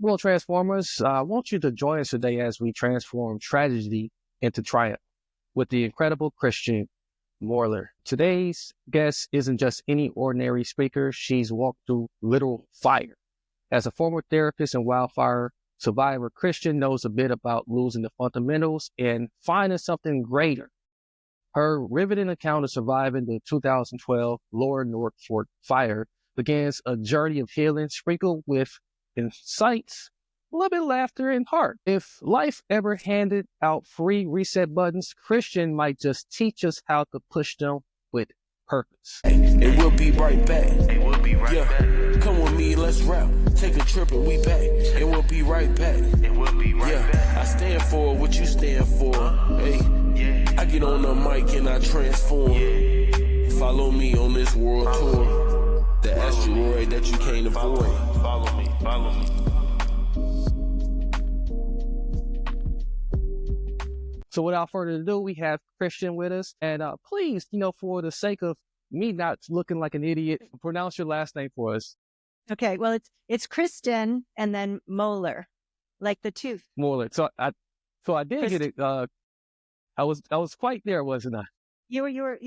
Well, Transformers, I want you to join us today as we transform tragedy into triumph with the incredible Kristin Moeller. Today's guest isn't just any ordinary speaker. She's walked through literal fire. As a former therapist and wildfire survivor, Kristin knows a bit about losing the fundamentals and finding something greater. Her riveting account of surviving the 2012 Lura North Fork Fire begins a journey of healing sprinkled with insights, a little bit of laughter, and heart. If life ever handed out free reset buttons, Kristin might just teach us how to push them with purpose. And we'll be right back. Come with me, let's rap. Take a trip and we back. And we'll be right back. I stand for what you stand for. Hey, I get on the mic and I transform. Follow me on this world tour. The asteroid that you can't avoid. Follow me. So without further ado, we have Kristin with us. And please, for the sake of me not looking like an idiot, pronounce your last name for us. Okay, well, it's Kristin and then Moeller, like the tooth. Moeller. So I did get it. I was quite there, wasn't I? You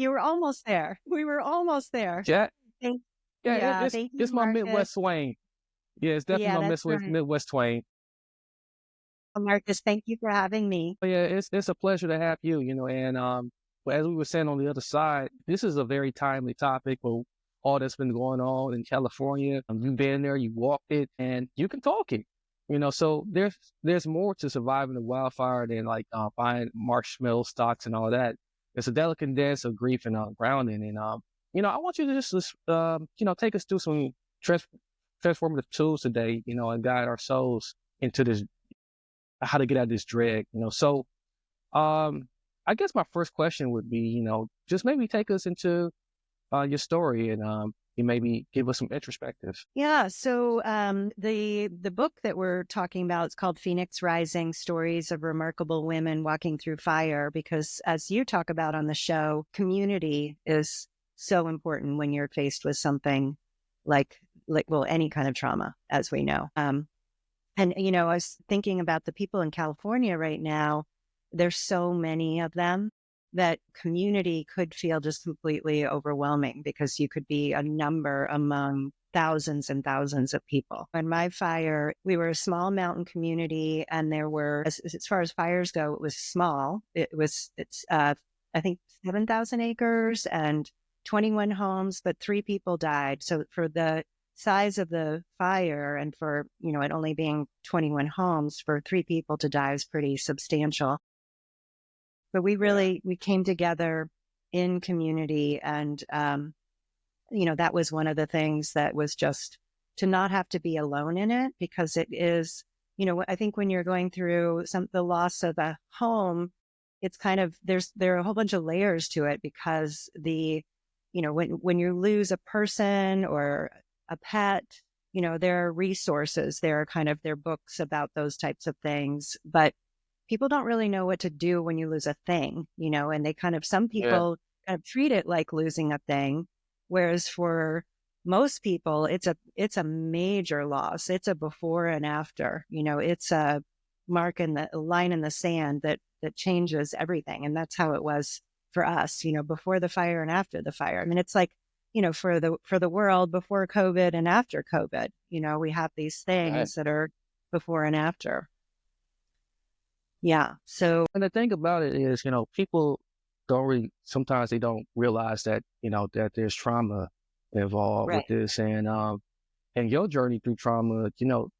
were almost there. We were almost there. Yeah. Thank It's you, my Marcus. Midwest swing. Yeah, it's definitely my Midwest swing. Marcus, thank you for having me. But yeah, it's a pleasure to have you. And but as we were saying on the other side, this is a very timely topic with all that's been going on in California. You've been there, you walked it, and you can talk it. So there's more to surviving the wildfire than like buying marshmallow stocks and all that. It's a delicate dance of grief and grounding. And I want you to just take us through some transformative tools today, and guide our souls into this, how to get out of this dread. So I guess my first question would be, just maybe take us into your story and you maybe give us some introspective. Yeah. So the book that we're talking about is called Phoenix Rising: Stories of Remarkable Women Walking Through Fire, because as you talk about on the show, community is so important when you're faced with something like any kind of trauma, as we know. And I was thinking about the people in California right now. There's so many of them that community could feel just completely overwhelming, because you could be a number among thousands and thousands of people. In my fire, we were a small mountain community, and there were, as far as fires go, it was small. It's I think 7,000 acres and 21 homes, but 3 people died. So for the size of the fire and for, it only being 21 homes, for 3 people to die is pretty substantial. But we came together in community, and, that was one of the things that was just to not have to be alone in it, because it is, I think when you're going through the loss of a home, it's kind of, there are a whole bunch of layers to it, because when you lose a person or a pet, there are resources, there are books about those types of things, but people don't really know what to do when you lose a thing, and they some people kind of treat it like losing a thing, whereas for most people, it's a major loss. It's a before and after, it's a mark in the line in the sand that changes everything. And that's how it was for us, before the fire and after the fire. I mean, it's like, for the world, before COVID and after COVID, we have these things that are before and after. Yeah. So, and the thing about it is, people sometimes they don't realize that, that there's trauma involved with this. And your journey through trauma,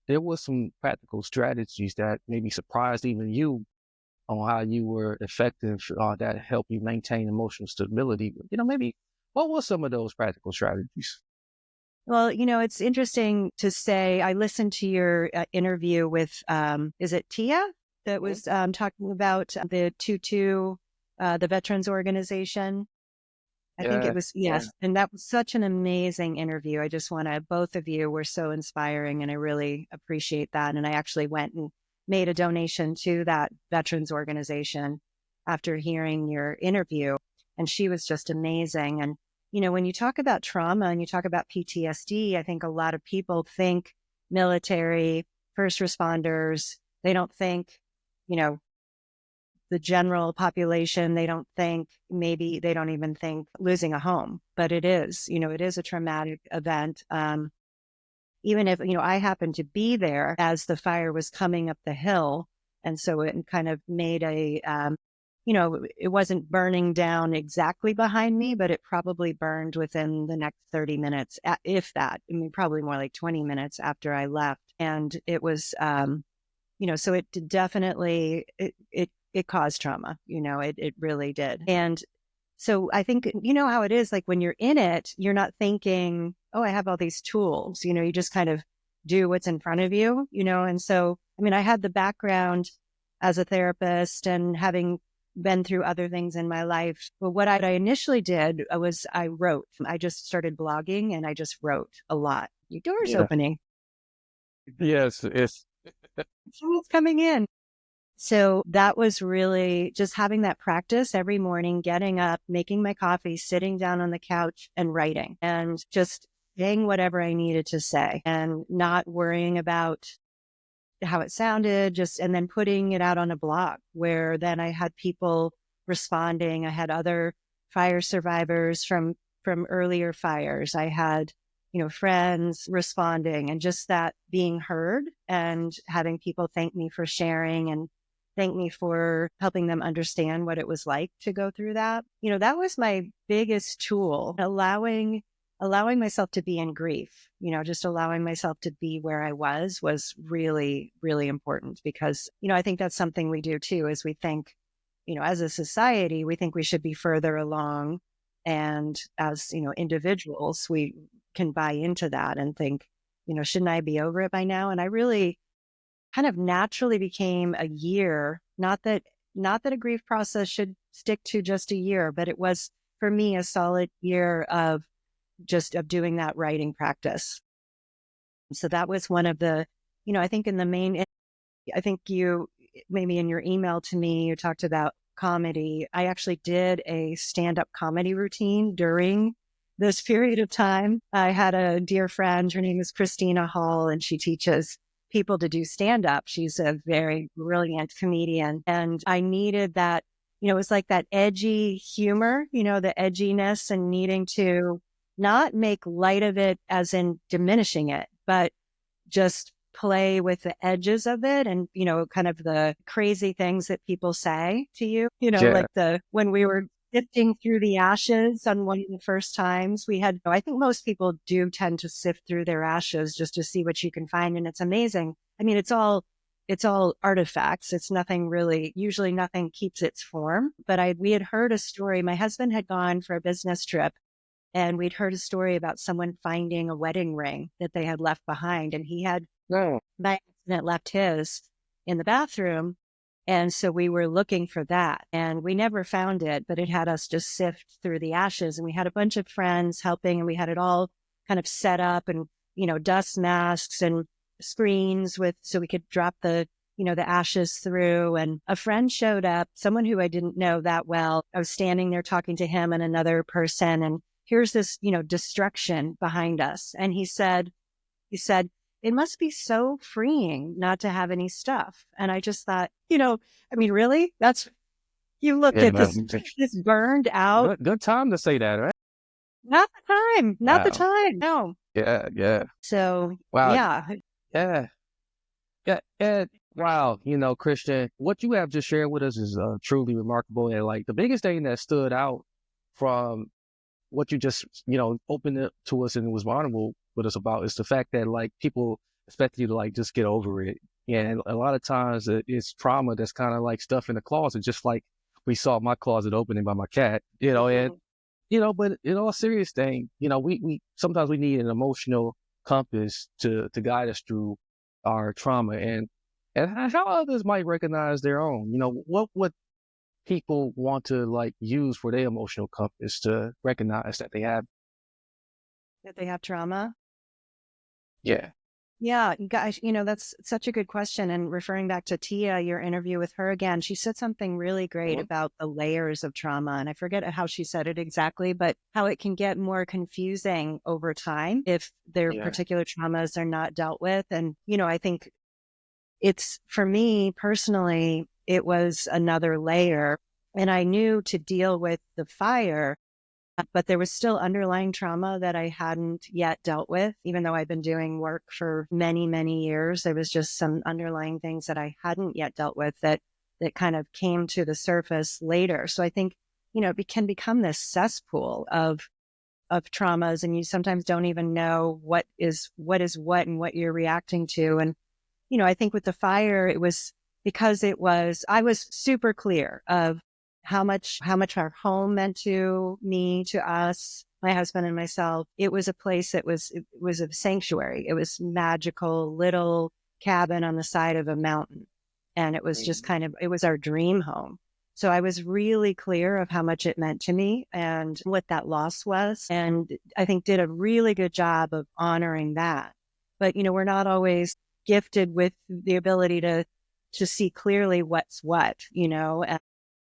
there was some practical strategies that maybe surprised even you on how you were effective, that helped you maintain emotional stability. Maybe what were some of those practical strategies? Well, it's interesting to say, I listened to your interview with, is it Tia? That was talking about the 2-2, the Veterans Organization. I think it was, yes. Yeah. And that was such an amazing interview. I just both of you were so inspiring, and I really appreciate that. And I actually went and made a donation to that Veterans Organization after hearing your interview. And she was just amazing. And, when you talk about trauma and you talk about PTSD, I think a lot of people think military, first responders. They don't think, you know, the general population, they don't think, maybe they don't even think losing a home, but it is, it is a traumatic event. Even if, I happened to be there as the fire was coming up the hill. And so it kind of made it wasn't burning down exactly behind me, but it probably burned within the next 30 minutes, if that. I mean, probably more like 20 minutes after I left. And it was, so it definitely, it caused trauma, it really did. And so I think, how it is, like when you're in it, you're not thinking, oh, I have all these tools, you just kind of do what's in front of you, and so, I mean, I had the background as a therapist and having been through other things in my life. But what I initially did was I wrote. I just started blogging and I just wrote a lot. Your door's opening. Yes, it's Someone's coming in. So that was really just having that practice every morning, getting up, making my coffee, sitting down on the couch and writing and just saying whatever I needed to say and not worrying about how it sounded, and then putting it out on a blog where then I had people responding. I had other fire survivors from earlier fires. I had, friends responding, and just that being heard and having people thank me for sharing and thank me for helping them understand what it was like to go through that. That was my biggest tool, allowing myself to be in grief, just allowing myself to be where I was really, really important because, I think that's something we do too, is we think, as a society, we think we should be further along. And as, individuals, we can buy into that and think, shouldn't I be over it by now? And I really kind of naturally became a year, not that a grief process should stick to just a year, but it was for me a solid year of doing that writing practice. So that was one of the, I think I think you, maybe in your email to me, you talked about comedy. I actually did a stand-up comedy routine during this period of time. I had a dear friend, her name is Kristina Hall, and she teaches people to do stand-up. She's a very brilliant comedian. And I needed that, it was like that edgy humor, the edginess and needing to not make light of it as in diminishing it, but just play with the edges of it and, kind of the crazy things that people say to you, like when we were sifting through the ashes on one of the first times we had, I think most people do tend to sift through their ashes just to see what you can find. And it's amazing. I mean, it's all artifacts. It's nothing really, usually nothing keeps its form, but we had heard a story. My husband had gone for a business trip and we'd heard a story about someone finding a wedding ring that they had left behind. And he had, by accident, left his in the bathroom. And so we were looking for that and we never found it, but it had us just sift through the ashes. And we had a bunch of friends helping and we had it all kind of set up and, dust masks and screens so we could drop the ashes through. And a friend showed up, someone who I didn't know that well. I was standing there talking to him and another person. And here's this, destruction behind us. And he said, it must be so freeing not to have any stuff. And I just thought, I mean, really? You look at this burned out. Good time to say that, right? Not the time. No. Yeah. So, wow. Yeah. Yeah. Wow. Kristen, what you have just shared with us is truly remarkable. And like the biggest thing that stood out from what you just, opened it to us and was vulnerable with us about is the fact that like people expect you to like just get over it. And a lot of times it's trauma that's kind of like stuff in the closet, just like we saw my closet opening by my cat, and, but in all serious thing, we sometimes we need an emotional compass to guide us through our trauma and how others might recognize their own, what would people want to like use for their emotional compass to recognize that they have trauma. Yeah, gosh, that's such a good question. And referring back to Tia, your interview with her again, she said something really great about the layers of trauma. And I forget how she said it exactly, but how it can get more confusing over time if their particular traumas are not dealt with. And, I think it's, for me personally, it was another layer. And I knew to deal with the fire, but there was still underlying trauma that I hadn't yet dealt with. Even though I've been doing work for many, many years, there was just some underlying things that I hadn't yet dealt with that kind of came to the surface later. So I think, it can become this cesspool of traumas, and you sometimes don't even know what is what and what you're reacting to. And, I think with the fire, it was because I was super clear of how much our home meant to me, to us, my husband and myself. It was a place that it was a sanctuary. It was magical little cabin on the side of a mountain. And it was just it was our dream home. So I was really clear of how much it meant to me and what that loss was. And I think did a really good job of honoring that. But, we're not always gifted with the ability to see clearly what's what, And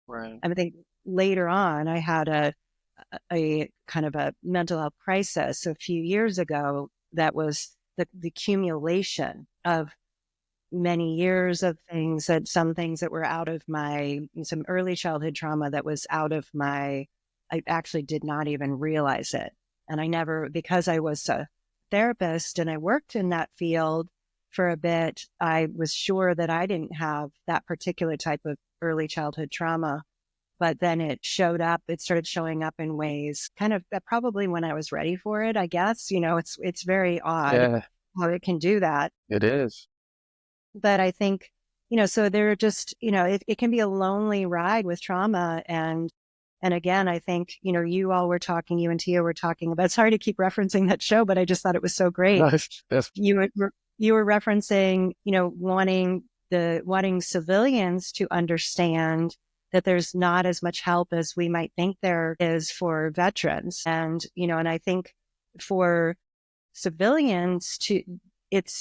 Right. I think later on, I had a kind of a mental health crisis a few years ago that was the accumulation of many years of some things that were out of some early childhood trauma that was out of I actually did not even realize it. And I never, because I was a therapist and I worked in that field for a bit, I was sure that I didn't have that particular type of early childhood trauma. But then it started showing up in ways kind of probably when I was ready for it, I guess. It's very odd Yeah, how it can do that. it is. But I think, so they're just, it can be a lonely ride with trauma. And again, I think, you and Tia were talking about, sorry to keep referencing that show, but I just thought it was so great. That's You were referencing, wanting civilians to understand that there's not as much help as we might think there is for veterans. And, and I think for civilians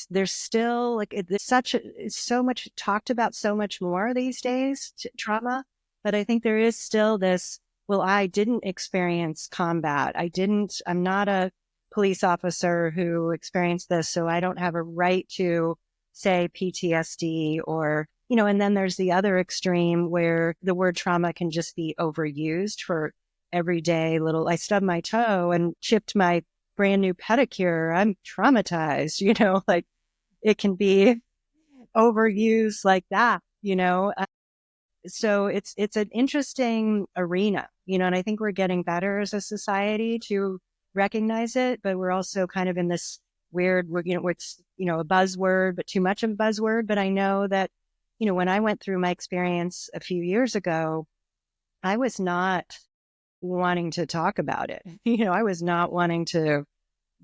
there's still it's so much talked about so much more these days, trauma. But I think there is still this, well, I didn't experience combat. I'm not a police officer who experienced this, so I don't have a right to say PTSD or, and then there's the other extreme where the word trauma can just be overused for everyday I stubbed my toe and chipped my brand new pedicure. I'm traumatized, it can be overused like that, So it's an interesting arena, and I think we're getting better as a society to recognize it, but we're also kind of in this weird, it's, a buzzword, but too much of a buzzword. But I know that, when I went through my experience a few years ago, I was not wanting to talk about it. I was not wanting to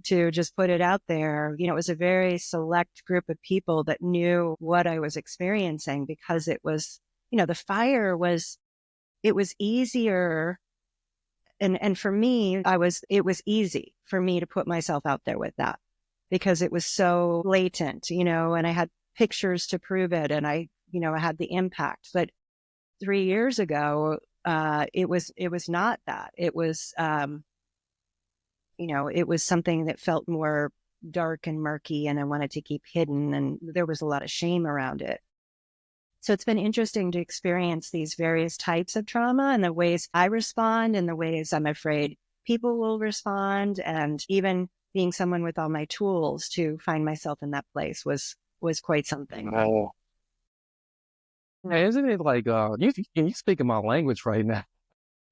just put it out there. It was a very select group of people that knew what I was experiencing because it was, the fire it was easier. And for me, it was easy for me to put myself out there with that because it was so latent, and I had pictures to prove it and I had the impact. But 3 years ago, it was not that. It was, it was something that felt more dark and murky and I wanted to keep hidden, and there was a lot of shame around it. So it's been interesting to experience these various types of trauma and the ways I respond and the ways I'm afraid people will respond. And even being someone with all my tools to find myself in that place was quite something. Oh. Yeah, isn't it like you speaking my language right now?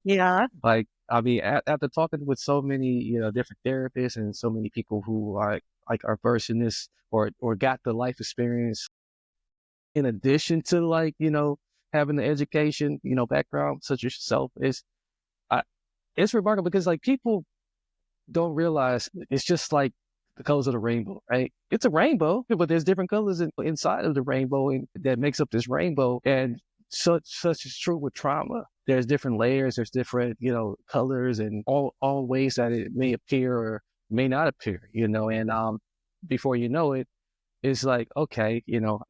Yeah. Like, I mean, after talking with so many, different therapists and so many people who are versed in this or got the life experience in addition to having the education, background such as yourself, it's remarkable because people don't realize it's just like the colors of the rainbow, right? It's a rainbow, but there's different colors inside of the rainbow and that makes up this rainbow. And such is true with trauma. There's different layers, there's different, colors and all ways that it may appear or may not appear, and before you know it, it's like, okay,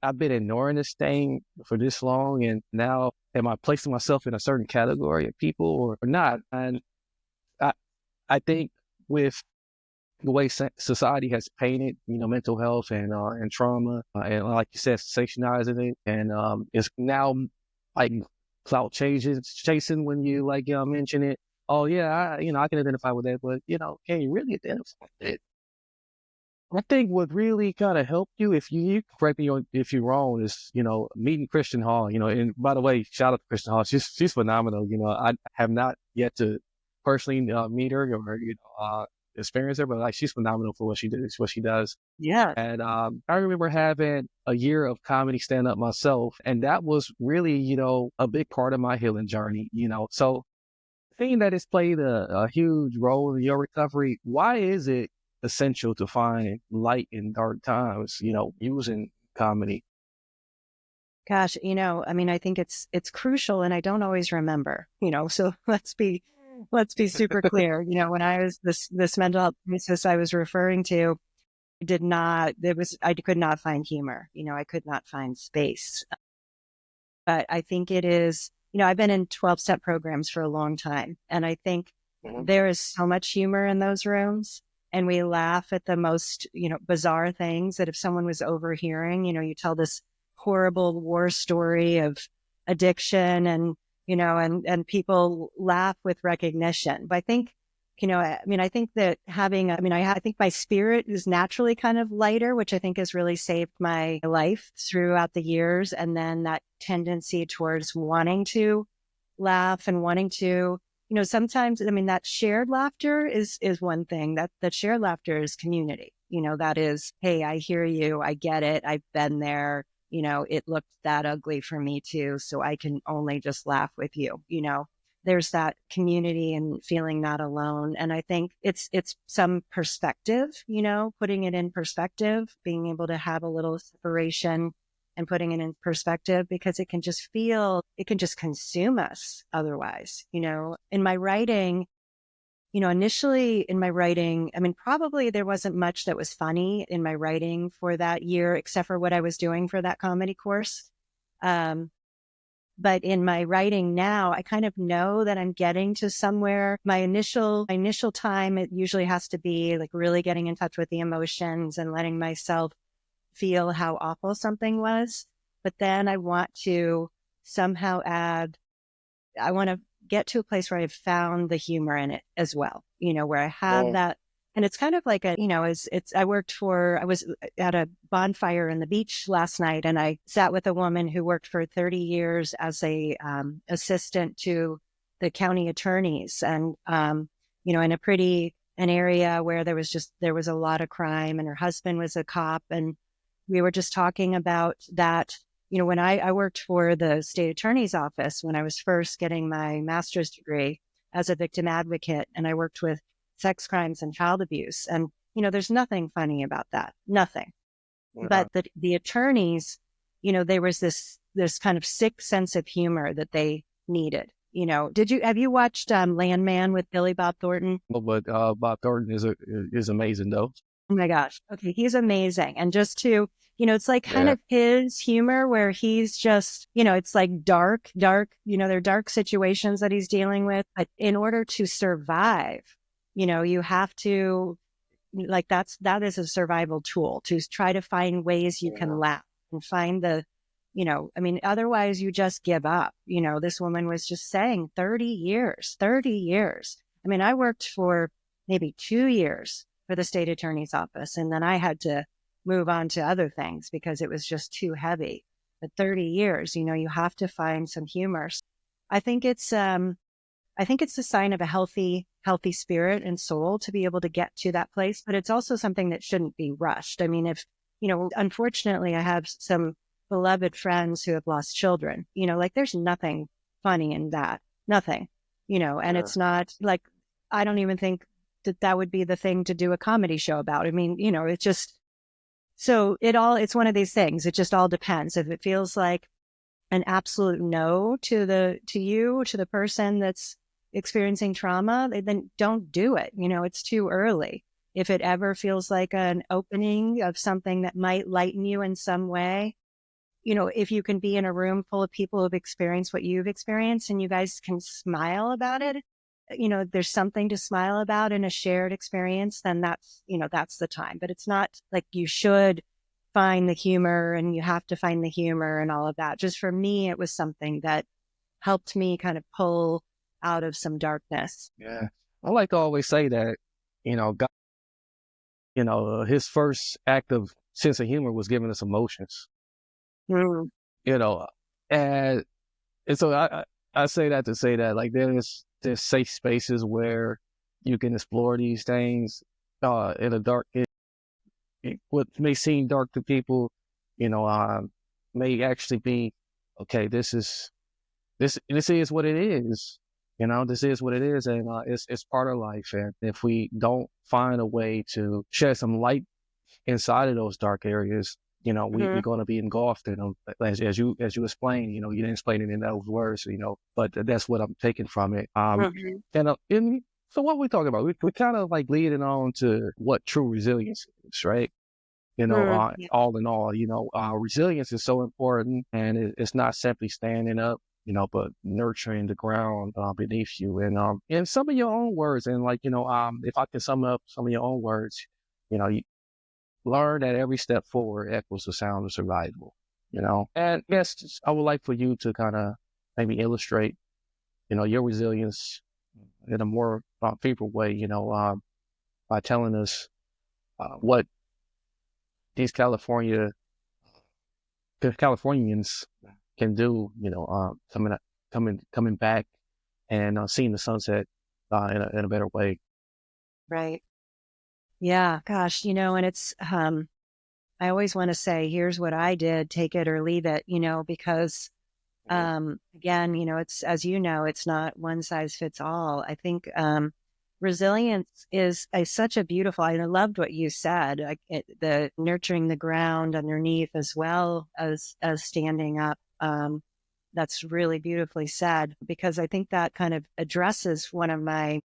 I've been ignoring this thing for this long, and now am I placing myself in a certain category of people or not? And I think with the way society has painted, mental health and trauma, and like you said, sensationalizing it, and it's now like clout chasing when you mention it. Oh yeah, I can identify with that, but can you really identify with it? I think what really kind of helped you, if you correct me if you're wrong, is meeting Kristen Hall. And by the way, shout out to Kristen Hall. She's phenomenal. I have not yet to personally meet her or experience her, but like she's phenomenal for what she does. Yeah. And I remember having a year of comedy stand up myself, and that was really a big part of my healing journey. So seeing that it's played a huge role in your recovery, why is it essential to find light in dark times, using comedy? Gosh, I think it's crucial, and I don't always remember, so let's be super clear. When I was this mental health crisis I was referring to, I could not find humor. I could not find space. But I think it is, I've been in 12-step programs for a long time, and I think there is so much humor in those rooms. And we laugh at the most, bizarre things that if someone was overhearing, you tell this horrible war story of addiction and people laugh with recognition. But I think, I think that I think my spirit is naturally kind of lighter, which I think has really saved my life throughout the years. And then that tendency towards wanting to laugh and wanting to, sometimes, that shared laughter is one thing. That shared laughter is community. That is, hey, I hear you. I get it. I've been there. It looked that ugly for me too. So I can only just laugh with you. There's that community and feeling not alone. And I think it's some perspective, putting it in perspective, being able to have a little separation and putting it in perspective, because it can just consume us otherwise. In my writing, initially in my writing, probably there wasn't much that was funny in my writing for that year, except for what I was doing for that comedy course. But in my writing now, I kind of know that I'm getting to somewhere. My initial time, it usually has to be like really getting in touch with the emotions and letting myself feel how awful something was. But then I want to somehow I want to get to a place where I've found the humor in it as well, where I have that. And it's kind of like I was at a bonfire in the beach last night, and I sat with a woman who worked for 30 years as a assistant to the county attorneys, and in an area where there was a lot of crime, and her husband was a cop, and we were just talking about that. When I worked for the state attorney's office when I was first getting my master's degree as a victim advocate, and I worked with sex crimes and child abuse. And, there's nothing funny about that. Nothing. But the attorneys, there was this kind of sick sense of humor that they needed. Have you watched Landman with Billy Bob Thornton? Well, but Bob Thornton is amazing though. Oh my gosh. Okay. He's amazing. And just to, it's like kind of his humor where he's just, it's like dark, there are dark situations that he's dealing with. But in order to survive, you have to, that is a survival tool to try to find ways you can laugh and find otherwise you just give up. This woman was just saying 30 years. I worked for maybe 2 years for the state attorney's office, and then I had to move on to other things because it was just too heavy. But 30 years, you have to find some humor. I think it's a sign of a healthy spirit and soul to be able to get to that place, but it's also something that shouldn't be rushed. Unfortunately, I have some beloved friends who have lost children, there's nothing funny in that, nothing, and it's not like, I don't even think that would be the thing to do a comedy show about. It's just, so it's one of these things. It just all depends. If it feels like an absolute no to the person that's experiencing trauma, then don't do it. It's too early. If it ever feels like an opening of something that might lighten you in some way, if you can be in a room full of people who've experienced what you've experienced and you guys can smile about it, there's something to smile about in a shared experience, then that's the time. But it's not like you should find the humor and you have to find the humor and all of that. Just for me, it was something that helped me kind of pull out of some darkness. Yeah. I like to always say that, God, his first act of sense of humor was giving us emotions, Mm. you know, and, and so I say that to say that, like, there's safe spaces where you can explore these things, in a dark, what may seem dark to people, may actually be, okay, this is what it is. This is what it is, and it's part of life. And if we don't find a way to shed some light inside of those dark areas, we're going to be engulfed in them. As you explained, you didn't explain it in those words, but that's what I'm taking from it. And so what we're talking about, we kind of like leading on to what true resilience is, right? Yeah. All in all, resilience is so important, and it's not simply standing up, but nurturing the ground beneath you. And in some of your own words, and like, if I can sum up some of your own words, you learn that every step forward equals the sound of survival, And yes, I would like for you to kind of maybe illustrate, your resilience in a more favorable way, by telling us what these Californians can do, coming back and seeing the sunset in a better way. Right. Yeah. Gosh, and it's, I always want to say, here's what I did, take it or leave it, because, again, it's, as it's not one size fits all. I think, resilience is such a beautiful, I loved what you said, like the nurturing the ground underneath as well as standing up. That's really beautifully said, because I think that kind of addresses one of my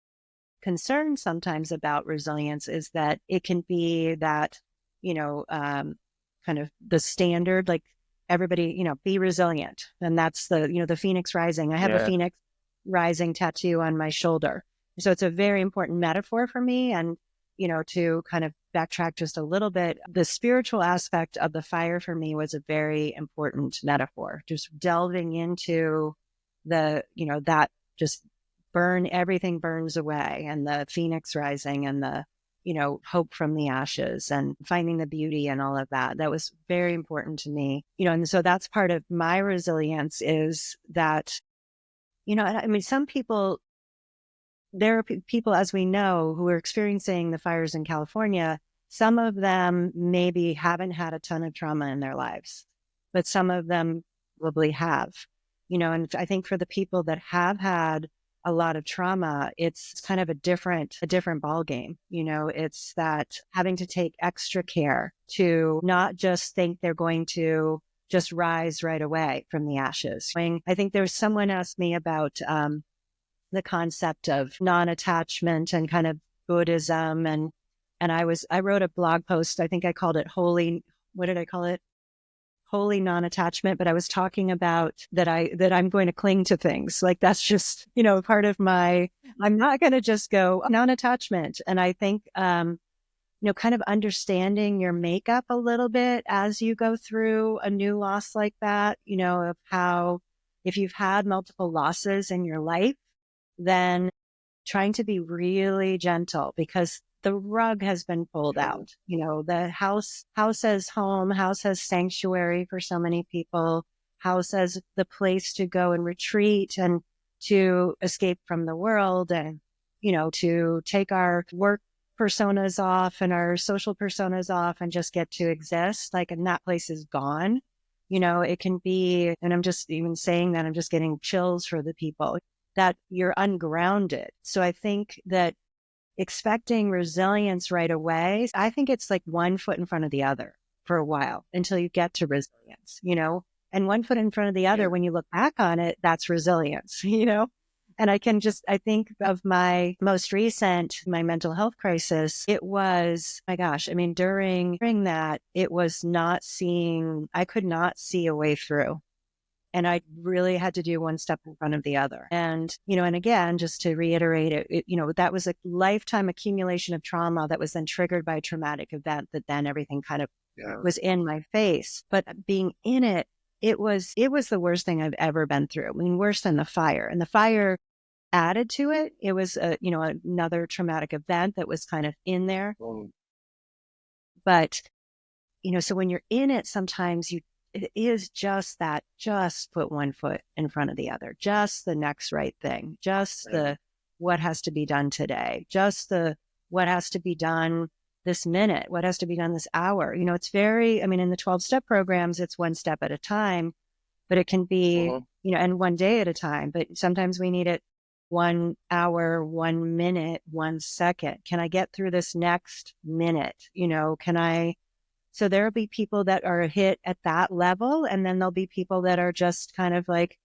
concerns sometimes about resilience, is that it can be that, kind of the standard, like everybody, be resilient. And that's the Phoenix rising. I have a Yeah. Phoenix rising tattoo on my shoulder. So it's a very important metaphor for me. And, to kind of backtrack just a little bit, the spiritual aspect of the fire for me was a very important metaphor, just delving into that just everything burns away, and the Phoenix rising, and the, hope from the ashes, and finding the beauty and all of that. That was very important to me, and so that's part of my resilience, is that, I mean, some people, there are people, as we know, who are experiencing the fires in California. Some of them maybe haven't had a ton of trauma in their lives, but some of them probably have, and I think for the people that have had a lot of trauma, it's kind of a different ball game. It's that having to take extra care to not just think they're going to just rise right away from the ashes. I think there was someone asked me about, the concept of non-attachment and kind of Buddhism. And I wrote a blog post. I think I called it what did I call it? Holy non-attachment. But I was talking about that I'm going to cling to things. Like that's just, part of I'm not going to just go non-attachment. And I think, kind of understanding your makeup a little bit as you go through a new loss like that, of how, if you've had multiple losses in your life, then trying to be really gentle, because the rug has been pulled out. The house as home, house as sanctuary for so many people, house as the place to go and retreat and to escape from the world, and, to take our work personas off and our social personas off and just get to exist. Like, and that place is gone. It can be, and I'm just even saying that, I'm just getting chills for the people that you're ungrounded. So I think that expecting resilience right away, I think it's like one foot in front of the other for a while until you get to resilience, and one foot in front of the other. When you look back on it, that's resilience, And I think of my most recent, my mental health crisis. It was, my gosh, I mean, during that, it was I could not see a way through. And I really had to do one step in front of the other. And, and again, just to reiterate it, that was a lifetime accumulation of trauma that was then triggered by a traumatic event that then everything kind of was in my face. But being in it, it was the worst thing I've ever been through. I mean, worse than the fire. And the fire added to it. It was another traumatic event that was kind of in there. But, so when you're in it, sometimes it is just put one foot in front of the other, just the next right thing, just the what has to be done today, just the what has to be done this minute, what has to be done this hour. It's very, I mean, in the 12-step programs, it's one step at a time, but it can be, and one day at a time. But sometimes we need it 1 hour, 1 minute, 1 second. Can I get through this next minute? So there'll be people that are hit at that level, and then there'll be people that are just kind of like,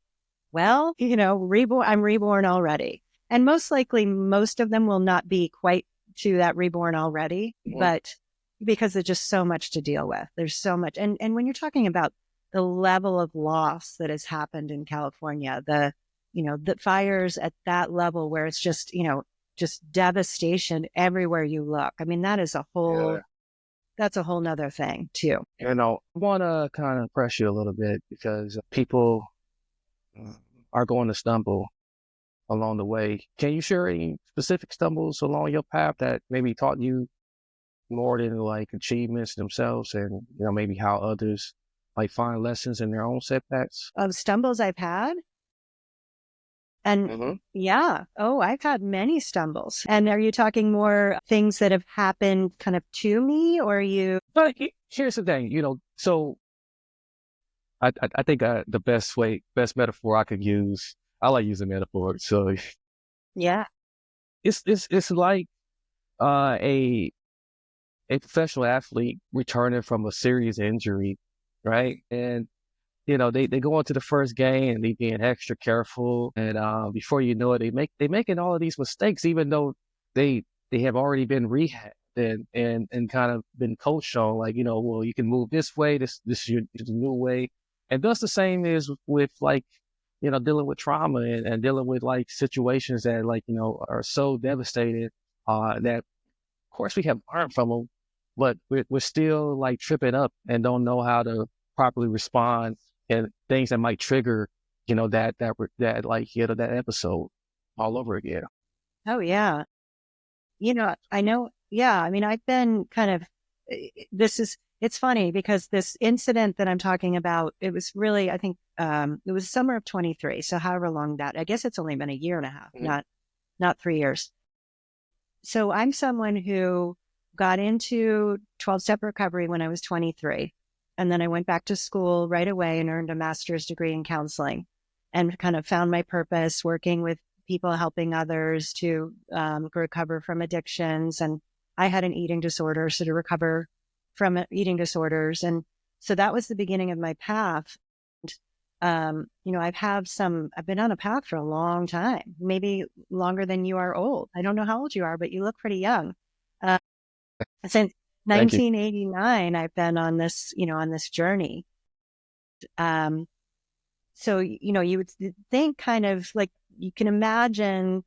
well, reborn, I'm reborn already. And most likely, most of them will not be quite to that reborn already, but because there's just so much to deal with. There's so much. And when you're talking about the level of loss that has happened in California, the fires at that level where it's just, just devastation everywhere you look. I mean, that is that's a whole nother thing too. I want to kind of press you a little bit because people are going to stumble along the way. Can you share any specific stumbles along your path that maybe taught you more than like achievements themselves, and maybe how others like find lessons in their own setbacks? Of stumbles I've had? And I've had many stumbles. And are you talking more things that have happened kind of to me, or are you? But here's the thing, so I think the best metaphor I could use, I like using metaphors. So yeah, it's like a professional athlete returning from a serious injury, right? And they go into the first game and they being extra careful, and before you know it, they making all of these mistakes, even though they have already been rehabbed and kind of been coached on, like, well, you can move this way, this is your new way. And thus the same is with like, dealing with trauma and dealing with like situations that like, are so devastating that of course we have learned from them, but we're still like tripping up and don't know how to properly respond, and things that might trigger, that episode all over again. Oh yeah. I know. Yeah. I mean, I've been kind of, it's funny because this incident that I'm talking about, it was really, I think, it was summer of 23. So however long I guess it's only been a year and a half, not 3 years. So I'm someone who got into 12-step recovery when I was 23. And then I went back to school right away and earned a master's degree in counseling, and kind of found my purpose working with people, helping others to recover from addictions. And I had an eating disorder, so to recover from eating disorders. And so that was the beginning of my path. I've been on a path for a long time, maybe longer than you are old. I don't know how old you are, but you look pretty young. Since 1989, I've been on this, on this journey. So, you would think kind of like, you can imagine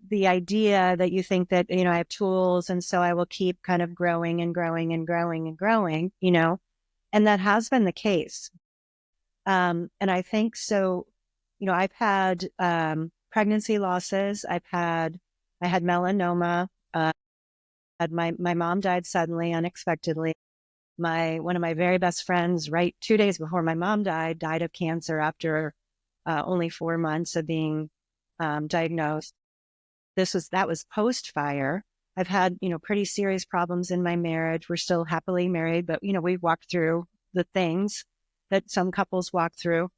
the idea that you think that, I have tools, and so I will keep kind of growing and growing and growing and growing, and that has been the case. And I think so, I've had pregnancy losses. I had melanoma. My mom died suddenly, unexpectedly. One of my very best friends, right 2 days before my mom died of cancer after only 4 months of being diagnosed. That was post-fire. I've had, pretty serious problems in my marriage. We're still happily married, but, we walked through the things that some couples walk through.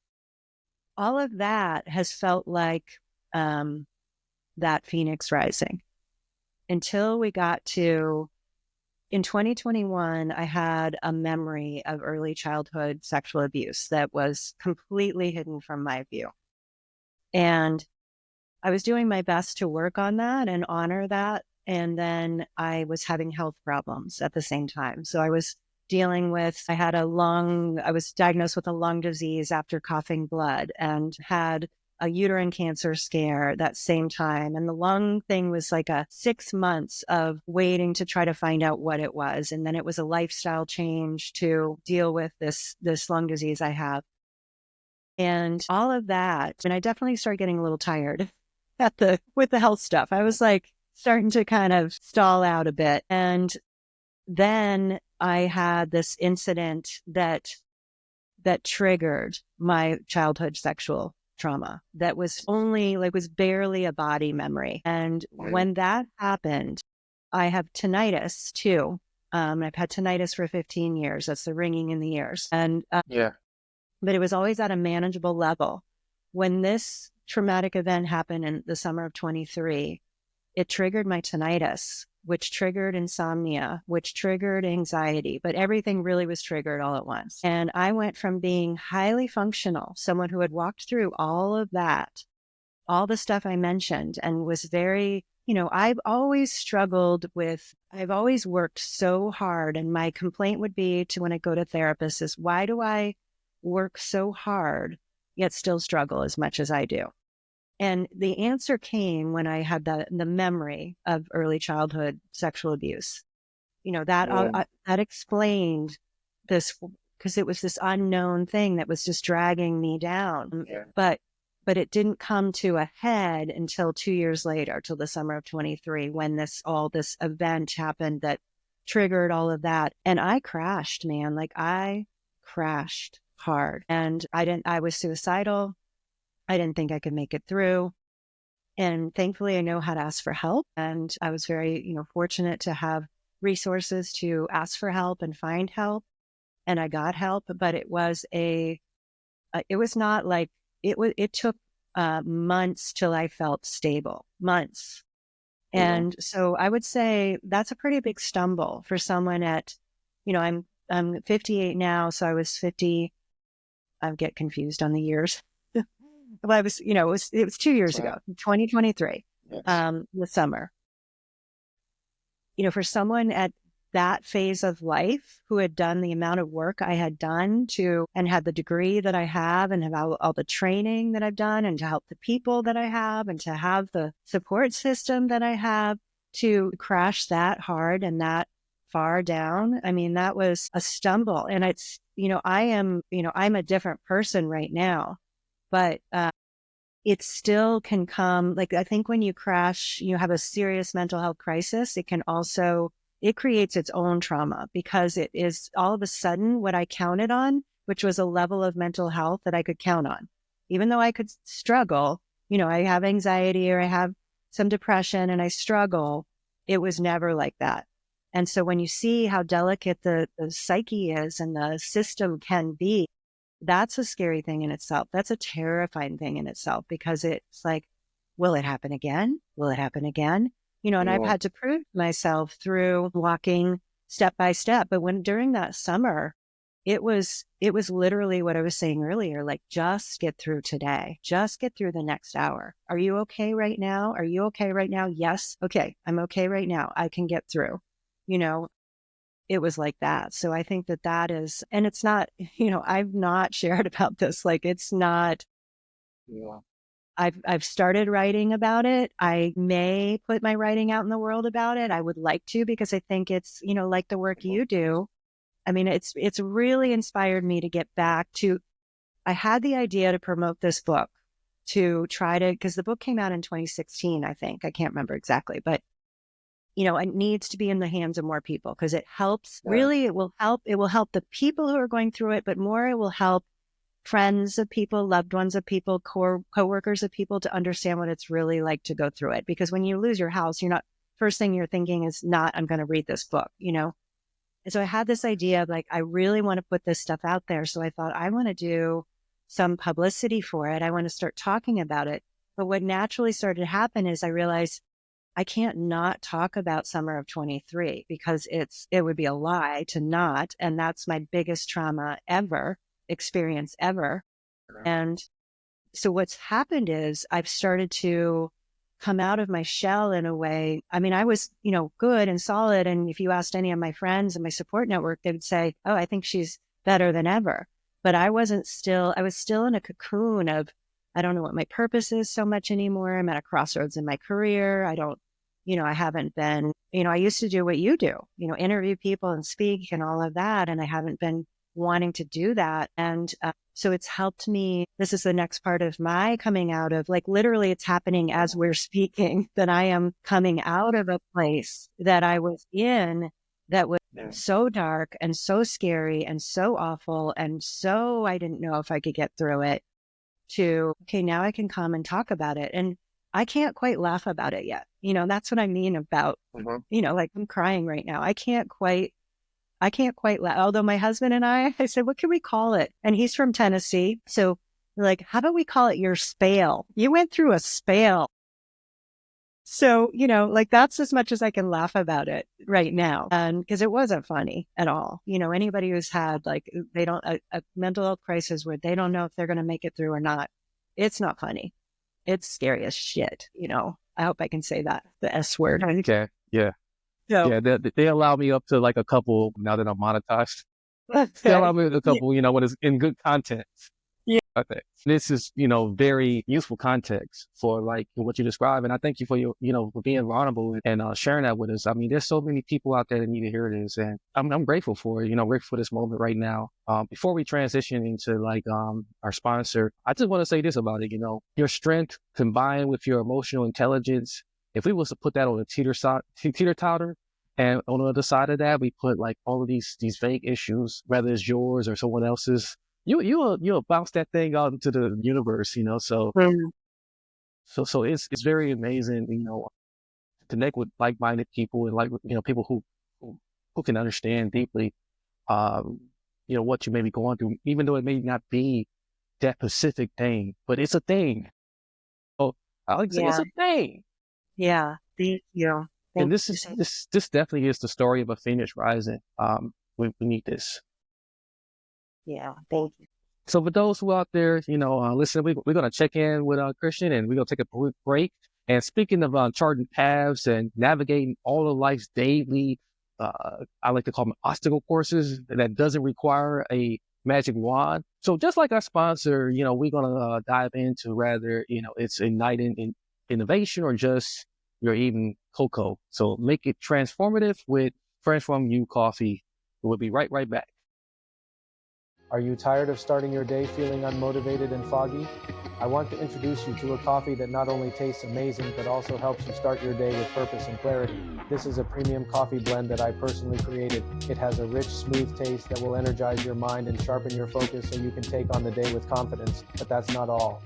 All of that has felt like that phoenix rising until we got to, in 2021, I had a memory of early childhood sexual abuse that was completely hidden from my view. And I was doing my best to work on that and honor that. And then I was having health problems at the same time. So I was dealing with, I was diagnosed with a lung disease after coughing blood and had a uterine cancer scare that same time. And the lung thing was like a 6 months of waiting to try to find out what it was. And then it was a lifestyle change to deal with this lung disease I have. And all of that. And I definitely started getting a little tired with the health stuff. I was like starting to kind of stall out a bit. And then I had this incident that triggered my childhood sexual trauma that was barely a body memory. And when that happened, I have tinnitus too. I've had tinnitus for 15 years. That's the ringing in the ears. And, but it was always at a manageable level. When this traumatic event happened in the summer of 23, it triggered my tinnitus, which triggered insomnia, which triggered anxiety, but everything really was triggered all at once. And I went from being highly functional, someone who had walked through all of that, all the stuff I mentioned, and was very, I've always worked so hard. And my complaint would be to when I go to therapists is, why do I work so hard yet still struggle as much as I do? And the answer came when I had the memory of early childhood sexual abuse. That explained this, because it was this unknown thing that was just dragging me down. Yeah. But it didn't come to a head until 2 years later, till the summer of 23, when this event happened that triggered all of that. And I crashed, man. Like I crashed hard, and I was suicidal. I didn't think I could make it through. And thankfully, I know how to ask for help. And I was very, fortunate to have resources to ask for help and find help. And I got help, but it took months till I felt stable, months. Mm-hmm. And so I would say that's a pretty big stumble for someone at, I'm 58 now. So I was 50. I get confused on the years. Well, it was 2 years ago, 2023, yes. The summer. For someone at that phase of life who had done the amount of work I had done and had the degree that I have and have all the training that I've done, and to help the people that I have, and to have the support system that I have, to crash that hard and that far down. I mean, that was a stumble. And it's, I'm a different person right now. But it still can come, like, I think when you crash, you have a serious mental health crisis. It creates its own trauma, because it is all of a sudden what I counted on, which was a level of mental health that I could count on. Even though I could struggle, I have anxiety or I have some depression and I struggle, it was never like that. And so when you see how delicate the psyche is and the system can be, that's a scary thing in itself. That's a terrifying thing in itself, because it's like, will it happen again? Will it happen again? And I've had to prove myself through walking step by step. But during that summer, it was literally what I was saying earlier, like, just get through today, just get through the next hour. Are you okay right now? Are you okay right now? Yes. Okay. I'm okay right now. I can get through, It was like that. So I think that is, and it's not, I've not shared about this. Like, it's not, I've started writing about it. I may put my writing out in the world about it. I would like to, because I think it's, like the work you do. I mean, it's really inspired me to get back to, I had the idea to promote this book, to try to, because the book came out in 2016, I think. I can't remember exactly, but it needs to be in the hands of more people, because it helps. Yeah. Really, it will help the people who are going through it, but more, it will help friends of people, loved ones of people, coworkers of people, to understand what it's really like to go through it. Because when you lose your house, first thing you're thinking is not, I'm going to read this book, And so I had this idea of, like, I really want to put this stuff out there. So I thought, I want to do some publicity for it. I want to start talking about it. But what naturally started to happen is I realized I can't not talk about summer of 23, because it would be a lie to not. And that's my biggest trauma experience ever. And so what's happened is I've started to come out of my shell in a way. I mean, I was, good and solid. And if you asked any of my friends and my support network, they would say, oh, I think she's better than ever. But I was still in a cocoon of, I don't know what my purpose is so much anymore. I'm at a crossroads in my career. I haven't been, I used to do what you do, interview people and speak and all of that. And I haven't been wanting to do that. And so it's helped me. This is the next part of my coming out of, like, literally it's happening as we're speaking, that I am coming out of a place that I was in that was so dark and so scary and so awful. And so I didn't know if I could get through it, to, okay, now I can come and talk about it. And I can't quite laugh about it yet. That's what I mean about, like, I'm crying right now. I can't quite laugh. Although my husband and I said, what can we call it? And he's from Tennessee. So we're like, how about we call it your spale? You went through a spale. So, like, that's as much as I can laugh about it right now. And because it wasn't funny at all. Anybody who's had, like, a mental health crisis where they don't know if they're going to make it through or not, it's not funny. It's scary as shit. I hope I can say that, the S word. Yeah, you can. Yeah. So, Yeah, they allow me up to like a couple now that I'm monetized. They allow me a couple, when it's in good content. Yeah. Okay. This is, very useful context for like what you describe. And I thank you for your, for being vulnerable and sharing that with us. I mean, there's so many people out there that need to hear this, and I'm grateful for it, grateful for this moment right now. Before we transition into like, our sponsor, I just want to say this about it, your strength combined with your emotional intelligence. If we was to put that on a teeter-totter, and on the other side of that, we put like all of these vague issues, whether it's yours or someone else's, you'll bounce that thing out into the universe, So, so it's very amazing, to connect with like-minded people and like, people who can understand deeply, what you may be going through, even though it may not be that specific thing, but it's a thing. Oh, I like to say it's a thing. Yeah. Thank you. And this definitely is the story of a phoenix rising. We need this. Yeah, thank you. So for those who out there, listen, we're going to check in with Kristen, and we're going to take a quick break. And speaking of charting paths and navigating all of life's daily, I like to call them obstacle courses that doesn't require a magic wand. So just like our sponsor, we're going to dive into rather, it's igniting in innovation or just your evening cocoa. So make it transformative with Transform You Coffee. We'll be right back. Are you tired of starting your day feeling unmotivated and foggy? I want to introduce you to a coffee that not only tastes amazing, but also helps you start your day with purpose and clarity. This is a premium coffee blend that I personally created. It has a rich, smooth taste that will energize your mind and sharpen your focus so you can take on the day with confidence. But that's not all.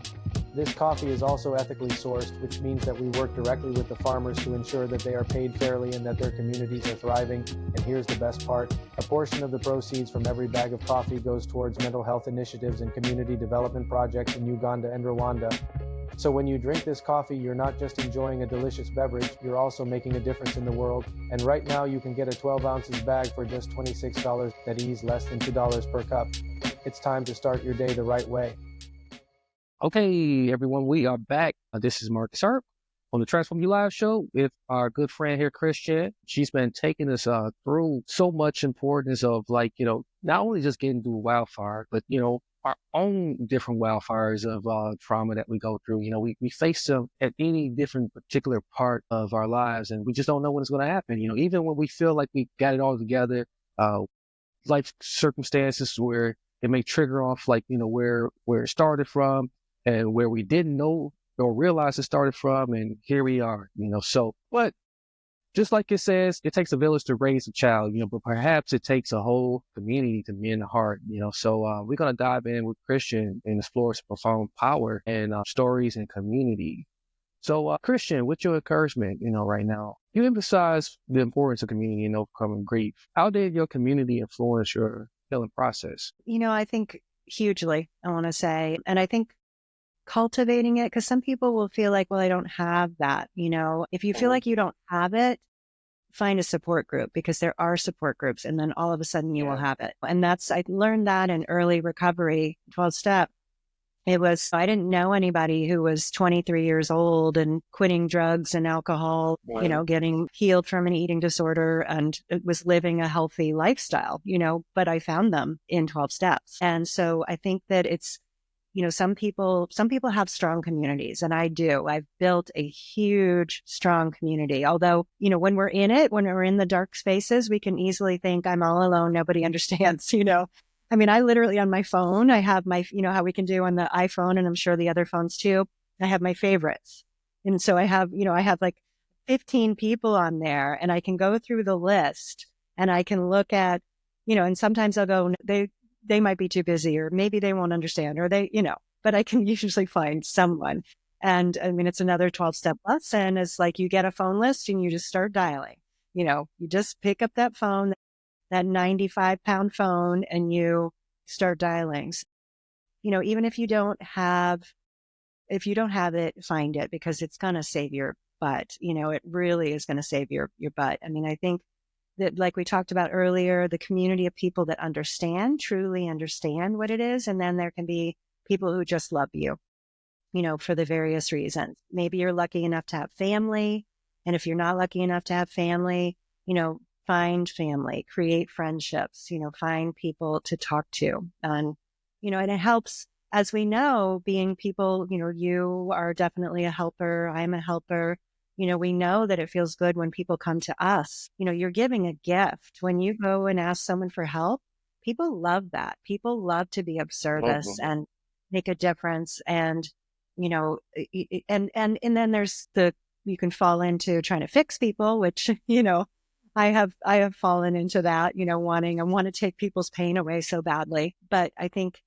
This coffee is also ethically sourced, which means that we work directly with the farmers to ensure that they are paid fairly and that their communities are thriving. And here's the best part. A portion of the proceeds from every bag of coffee goes towards mental health initiatives and community development projects in Uganda and Rwanda. So when you drink this coffee, you're not just enjoying a delicious beverage, you're also making a difference in the world. And right now you can get a 12 ounces bag for just $26. That is less than $2 per cup. It's time to start your day the right way. Okay, everyone, we are back. This is Marcus Earp on the Transform You Live show with our good friend here, Kristen. She's been taking us through so much importance of like, not only just getting through wildfire, but, our own different wildfires of trauma that we go through. We face them at any different particular part of our lives, and we just don't know when it's going to happen. Even when we feel like we got it all together, life circumstances where it may trigger off like, where it started from, and where we didn't know or realize it started from, and here we are, So, but just like it says, it takes a village to raise a child, but perhaps it takes a whole community to mend the heart, So we're going to dive in with Kristen and explore some profound power and stories and community. So, Kristen, what's your encouragement, right now? You emphasize the importance of community in overcoming grief. How did your community influence your healing process? I think hugely, I want to say, and I think cultivating it, because some people will feel like, well, I don't have that. If you feel like you don't have it, find a support group, because there are support groups, and then all of a sudden you will have it. And I learned that in early recovery, 12-step, I didn't know anybody who was 23 years old and quitting drugs and alcohol, getting healed from an eating disorder and was living a healthy lifestyle, but I found them in 12 steps. And so I think that it's, some people have strong communities, and I do. I've built a huge, strong community. Although, when we're in the dark spaces, we can easily think I'm all alone. Nobody understands, I mean, I literally on my phone, I have my, how we can do on the iPhone, and I'm sure the other phones too. I have my favorites. And so I have like 15 people on there, and I can go through the list and I can look at, and sometimes I'll go, they might be too busy, or maybe they won't understand, or but I can usually find someone. And I mean, it's another 12-step lesson. It's like you get a phone list and you just start dialing, you just pick up that phone, that 95-pound phone, and you start dialing. Even if you don't have it, find it, because it's going to save your butt. It really is going to save your butt. I mean, I think that, like we talked about earlier, the community of people that truly understand what it is. And then there can be people who just love you, for the various reasons. Maybe you're lucky enough to have family. And if you're not lucky enough to have family, find family, create friendships, find people to talk to. And it helps, as we know, being people, you are definitely a helper. I'm a helper. We know that it feels good when people come to us. You're giving a gift. When you go and ask someone for help, people love that. People love to be of service and make a difference. And, and then there's you can fall into trying to fix people, which, I have fallen into that, I want to take people's pain away so badly. But I think,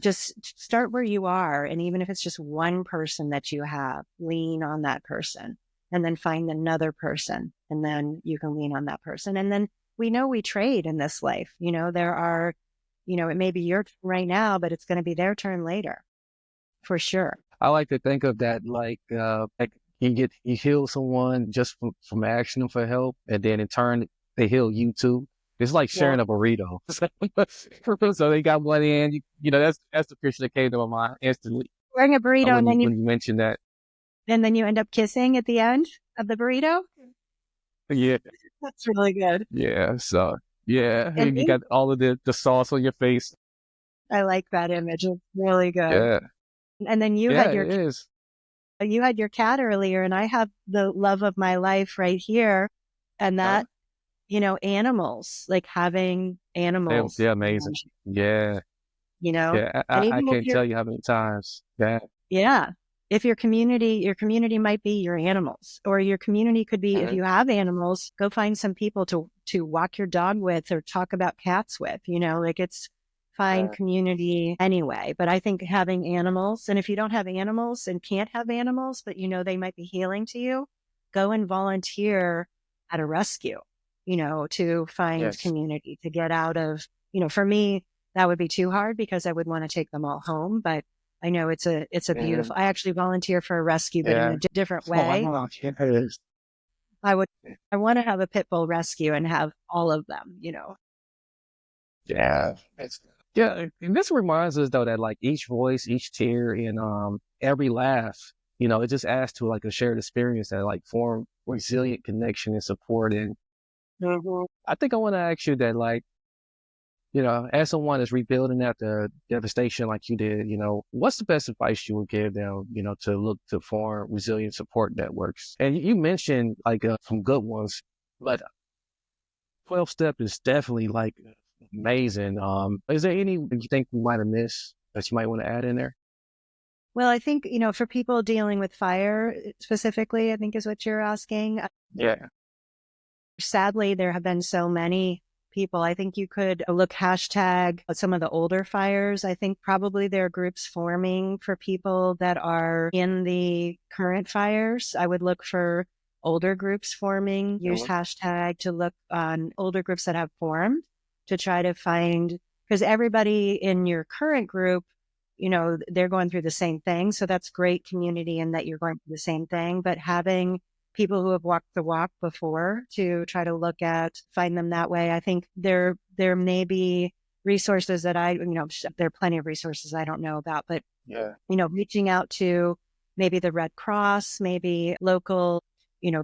just start where you are. And even if it's just one person that you have, lean on that person. And then find another person, and then you can lean on that person. And then we know we trade in this life. There are, it may be your turn right now, but it's going to be their turn later, for sure. I like to think of that like you heal someone just from asking them for help, and then in turn they heal you too. It's like sharing a burrito. So they got one in, that's the picture that came to my mind instantly. Wearing a burrito, when and then you mentioned that. And then you end up kissing at the end of the burrito? Yeah. That's really good. Yeah. So, yeah. And you got all of the sauce on your face. I like that image. It's really good. Yeah. And then you had your cat earlier, and I have the love of my life right here. And that, animals, like having animals. Yeah. Amazing. Yeah. Yeah. I can't tell you how many times. Yeah. Yeah. If your community might be your animals, or your community could be, if you have animals, go find some people to walk your dog with or talk about cats with, it's find community anyway. But I think having animals, and if you don't have animals and can't have animals, but they might be healing to you, go and volunteer at a rescue, to find community, to get out of, for me, that would be too hard because I would want to take them all home. But I know it's a beautiful, I actually volunteer for a rescue, but in a different way. I want to have a pit bull rescue and have all of them, Yeah. Yeah. And this reminds us though that like each voice, each tear, and every laugh, it just adds to like a shared experience that like form resilient connection and support. And I think I want to ask you that, like, as someone that's rebuilding after devastation like you did, what's the best advice you would give them, to look to form resilient support networks? And you mentioned like some good ones, but 12 step is definitely like amazing. Is there any you think we might have missed that you might want to add in there? Well, I think, for people dealing with fire specifically, I think is what you're asking. Yeah. Sadly, there have been so many people. I think you could look hashtag some of the older fires. I think probably there are groups forming for people that are in the current fires. I would look for older groups forming. Use hashtag to look on older groups that have formed to try to find, because everybody in your current group, they're going through the same thing. So that's great community in that you're going through the same thing, but having people who have walked the walk before to try to find them that way. I think there may be resources that there are plenty of resources I don't know about, but, Yeah. Reaching out to maybe the Red Cross, maybe local,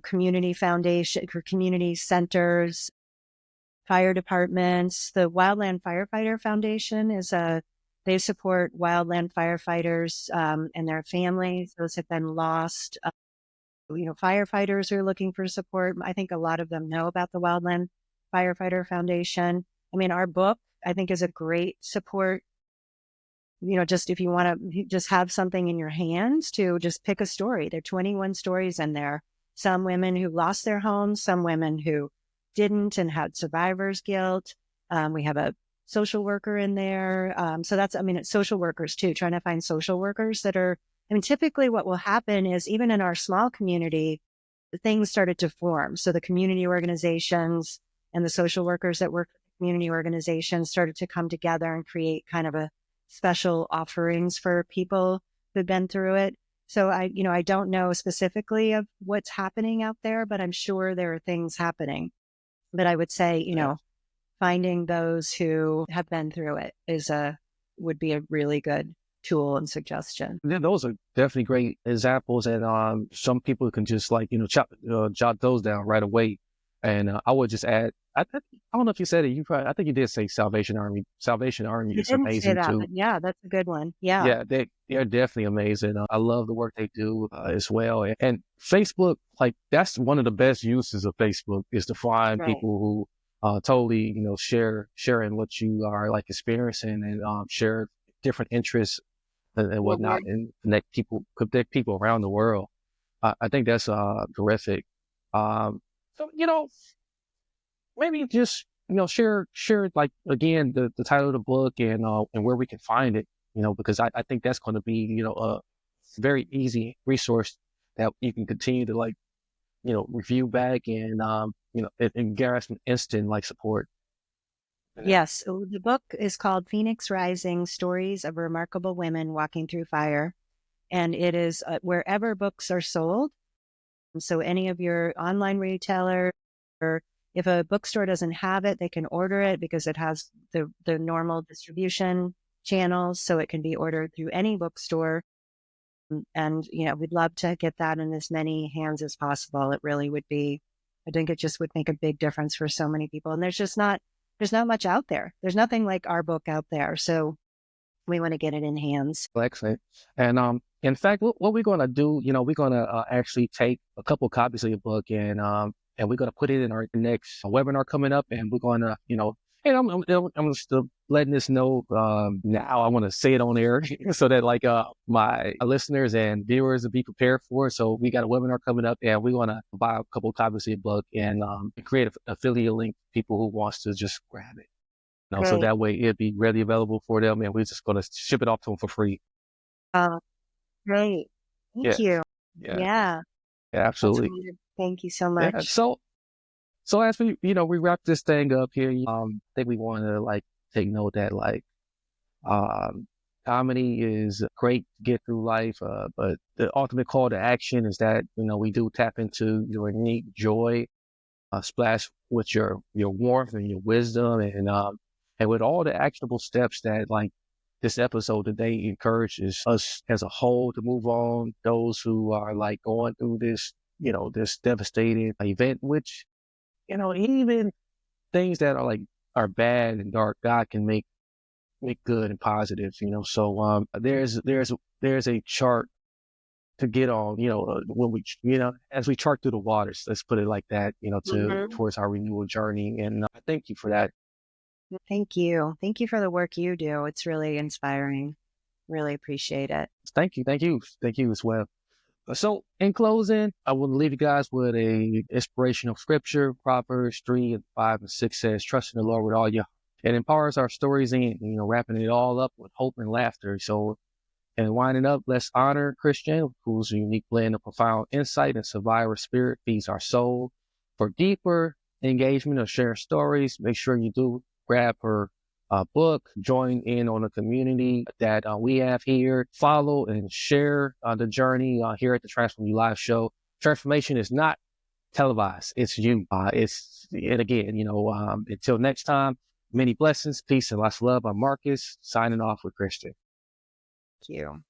community foundation or community centers, fire departments. The Wildland Firefighter Foundation they support wildland firefighters and their families. Those have been lost. Firefighters are looking for support. I think a lot of them know about the Wildland Firefighter Foundation. I mean, our book, I think, is a great support. Just if you want to just have something in your hands to just pick a story. There are 21 stories in there. Some women who lost their homes, some women who didn't and had survivor's guilt. We have a social worker in there. So it's social workers too, trying to find social workers typically what will happen is even in our small community, things started to form. So the community organizations and the social workers that work with community organizations started to come together and create kind of a special offerings for people who've been through it. So I don't know specifically of what's happening out there, but I'm sure there are things happening. But I would say, finding those who have been through it would be a really good tool and suggestion. Yeah, those are definitely great examples, and some people can just jot those down right away. And I would just add, I don't know if you said it. I think you did say Salvation Army. Salvation Army is amazing too. Yeah, that's a good one. Yeah, yeah, they're definitely amazing. I love the work they do as well. And Facebook, like that's one of the best uses of Facebook is to find people who totally sharing what you are like experiencing and share different interests and whatnot, and connect people around the world. I think that's terrific. So maybe just share like again the title of the book and where we can find it. Because I think that's going to be a very easy resource that you can continue to review back and and get some instant support. Yes. So the book is called Phoenix Rising: Stories of Remarkable Women Walking Through Fire. And it is wherever books are sold. So any of your online retailer, or if a bookstore doesn't have it, they can order it because it has the normal distribution channels. So it can be ordered through any bookstore. And, we'd love to get that in as many hands as possible. It really would be, I think it just would make a big difference for so many people. And there's not much out there. There's nothing like our book out there. So we want to get it in hands. Excellent. And in fact, what we're going to do, we're going to actually take a couple copies of your book and we're going to put it in our next webinar coming up. And we're going to, and I'm still letting this know now. I want to say it on air so that my listeners and viewers will be prepared for it. So we got a webinar coming up, and we're going to buy a couple copies of your book and create an affiliate link for people who wants to just grab it. So that way it'd be readily available for them, and we're just going to ship it off to them for free. Great. Thank you. Yeah, absolutely. Thank you so much. Yeah. So as we, we wrap this thing up here, I think we want to take note that comedy is great to get through life, but the ultimate call to action is that, we do tap into your unique joy, splash with your warmth and your wisdom and with all the actionable steps that this episode today encourages us as a whole to move on. Those who are going through this, this devastating event, which, even things that are bad and dark, God can make good and positive, So there's a chart to get on, when we, as we chart through the waters, let's put it like that, towards our renewal journey. And I thank you for that. Thank you. Thank you for the work you do. It's really inspiring. Really appreciate it. Thank you. Thank you. Thank you as well. So in closing, I will leave you guys with a inspirational scripture. Proverbs 3:5-6 says, trust in the Lord with all your heart. It empowers our stories in, wrapping it all up with hope and laughter. So, and winding up, let's honor Kristen, whose unique blend of profound insight and survivor spirit feeds our soul. For deeper engagement or sharing stories, make sure you do grab her book, join in on the community that we have here, follow and share the journey here at the Transform You Live show. Transformation is not televised. It's you. And again, until next time, Many blessings, peace, and lots of love. I'm Marcus, signing off with Kristen. Thank you.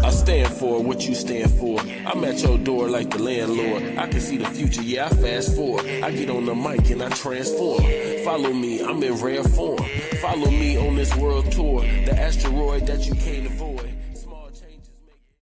I stand for what you stand for. I'm at your door like the landlord. I can see the future, yeah, I fast forward. I get on the mic and I transform. Follow me, I'm in rare form. Follow me on this world tour. The asteroid that you can't avoid.